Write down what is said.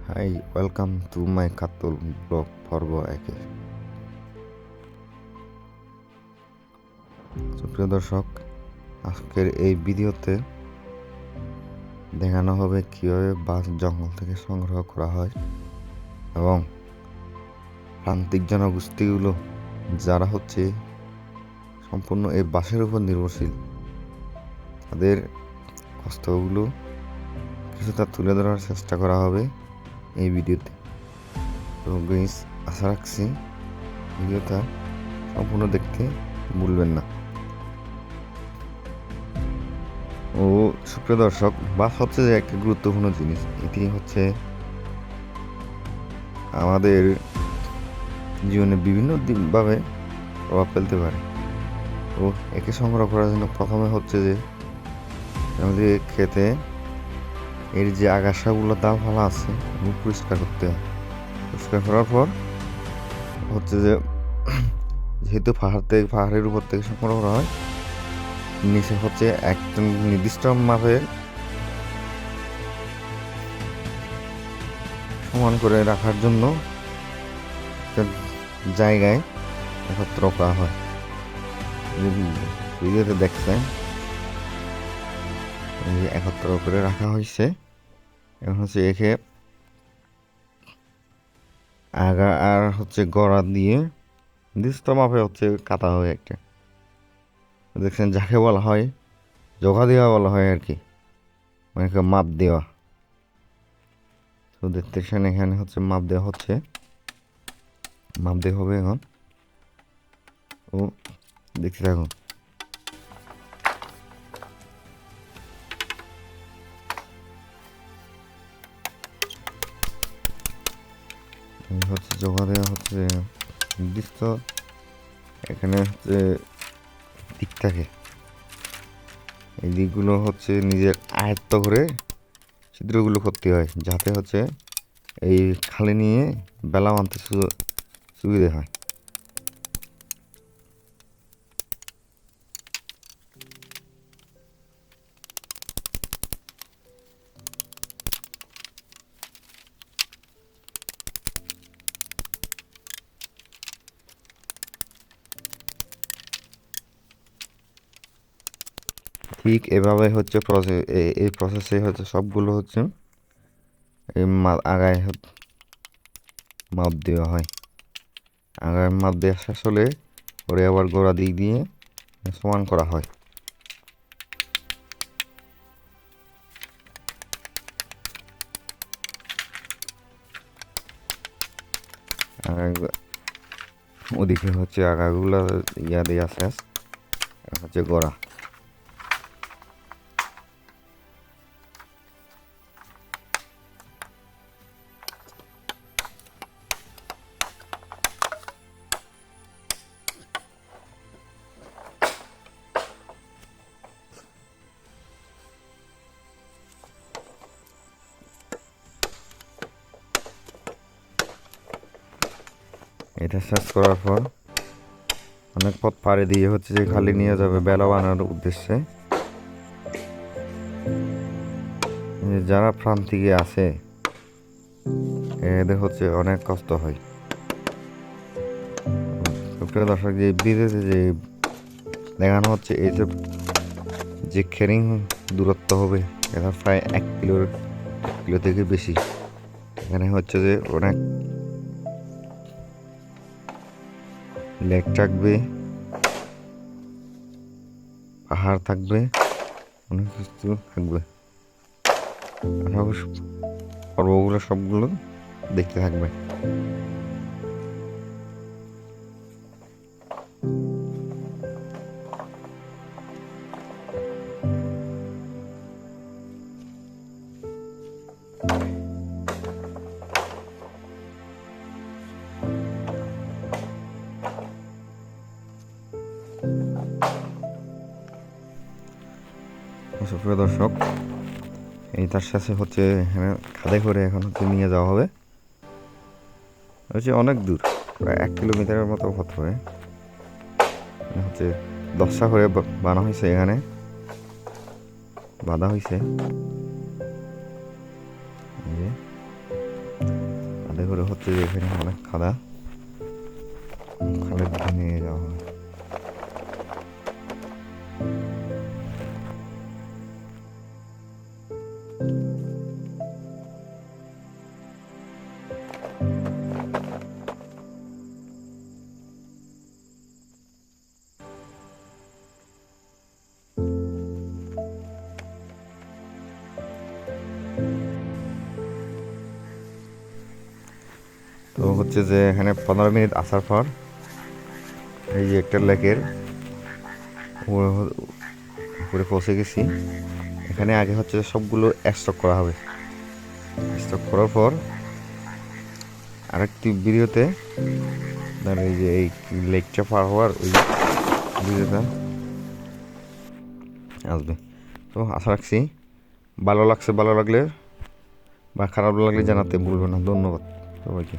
High, welcome to my কাতল blog পর্ব একে। সুপ্রিয় দর্শক, আজকের এই ভিডিওতে দেখানো হবে কীভাবে বাঁশ জঙ্গল থেকে সংগ্রহ করা হয় এবং প্রান্তিক জনগোষ্ঠীগুলো যারা হচ্ছে সম্পূর্ণ এই বাঁশের উপর নির্ভরশীল, তাদের কষ্টগুলো কিছুটা তুলে ধরার চেষ্টা করা হবে এই ভিডিওতে। তো গাইস, আশা রাখছি ভিডিওটা সম্পূর্ণ দেখতে ভুলবেন না। ও সুপ্রিয় দর্শক, বাস হচ্ছে যে একটা গুরুত্বপূর্ণ জিনিস। এটি হচ্ছে আমাদের জীবনে বিভিন্নভাবে প্রভাব ফেলতে পারে। তো একে সংগ্রহ করার জন্য প্রথমে হচ্ছে যে আমাদের খেতে এর যে আগাছাগুলো ডালপালা আছে এগুলো পরিষ্কার করতে হয়। পরিষ্কার করার পর হচ্ছে যে যেহেতু পাহাড়ের উপর থেকে সংগ্রহ করা হয়, নিচে হচ্ছে একটা নির্দিষ্ট মাপের সমান করে রাখার জন্য একটা জায়গায় একত্র করা হয়। ভিডিওতে দেখছেন একত্র করে রাখা হয়েছে। এখন হচ্ছে একে আগা আর হচ্ছে গড়া দিয়ে নির্দিষ্ট মাপে হচ্ছে কাটা হয় একটা। দেখছেন যাকে বলা হয় জোগা দেওয়া বলা হয় আর কি, মানে মাপ দেওয়া। তো দেখতেছেন এখানে হচ্ছে মাপ দেওয়া হচ্ছে, মাপ দেওয়া হবে এখন। ও দেখতে থাকুন। হচ্ছে জোগা দেওয়া হচ্ছে নির্দিষ্ট, এখানে হচ্ছে দিক থাকে, এই দিকগুলো হচ্ছে নিজের আয়ত্ত করে ছিদ্রগুলো করতে হয়, যাতে হচ্ছে এই খালি নিয়ে বেলা মানতে সুবিধে হয়। ঠিক এভাবে হচ্ছে এই প্রসেসে হচ্ছে সবগুলো হচ্ছে এই আগায় মাপ দেওয়া হয়। আগায় মাপ দেওয়া শেষ হলে পরে আবার গোড়া দিক দিয়ে সমান করা হয়। ওদিকে হচ্ছে আগাগুলো ইয়া দেওয়া শেষ, হচ্ছে গোড়া। এটা শেষ করার পর অনেক পথ পাড়ি দিয়ে হচ্ছে যে খালি নিয়ে যাবে বেলা বানানোর উদ্দেশ্যে। যারা প্রান্তিকে আছে এদের হচ্ছে অনেক কষ্ট হয়। প্রিয় দর্শক, যে বিদেশে যে দেখানো হচ্ছে এই যে খেরিং দূরত্ব হবে, এটা প্রায় 1 কিলো থেকে বেশি। এখানে হচ্ছে যে অনেক লেক থাকবে, পাহাড় থাকবে, অনেক কিছু থাকবে। পর্বগুলো সবগুলো দেখতে থাকবে। সুপ্রিয় দর্শক, এই তার সাথে হচ্ছে এখানে খাদে করে এখন হচ্ছে নিয়ে যাওয়া হবে। হচ্ছে অনেক দূর, প্রায় 1 কিলোমিটারের মতো পথ হবে। হচ্ছে 10টা করে বানা হয়েছে, এখানে বাঁধা হয়েছে। করে হচ্ছে যে এখানে অনেক খালের দিকে নিয়ে যাওয়া হয়। তো হচ্ছে যে এখানে 15 মিনিট আসার পর এই যে একটা লেকের উপরে পৌঁছে গেছি। এখানে আগে হচ্ছে সবগুলো স্টক করা হবে। স্টক করার পর আরেকটি ভিডিওতে এই যে এই লেকটা পার হওয়ার ওই ভিডিওটা আসবে। তো আশা রাখছি ভালো লাগছে, ভালো লাগলে বা খারাপ লাগলে জানাতে ভুলবেন না। ধন্যবাদ সবাইকে।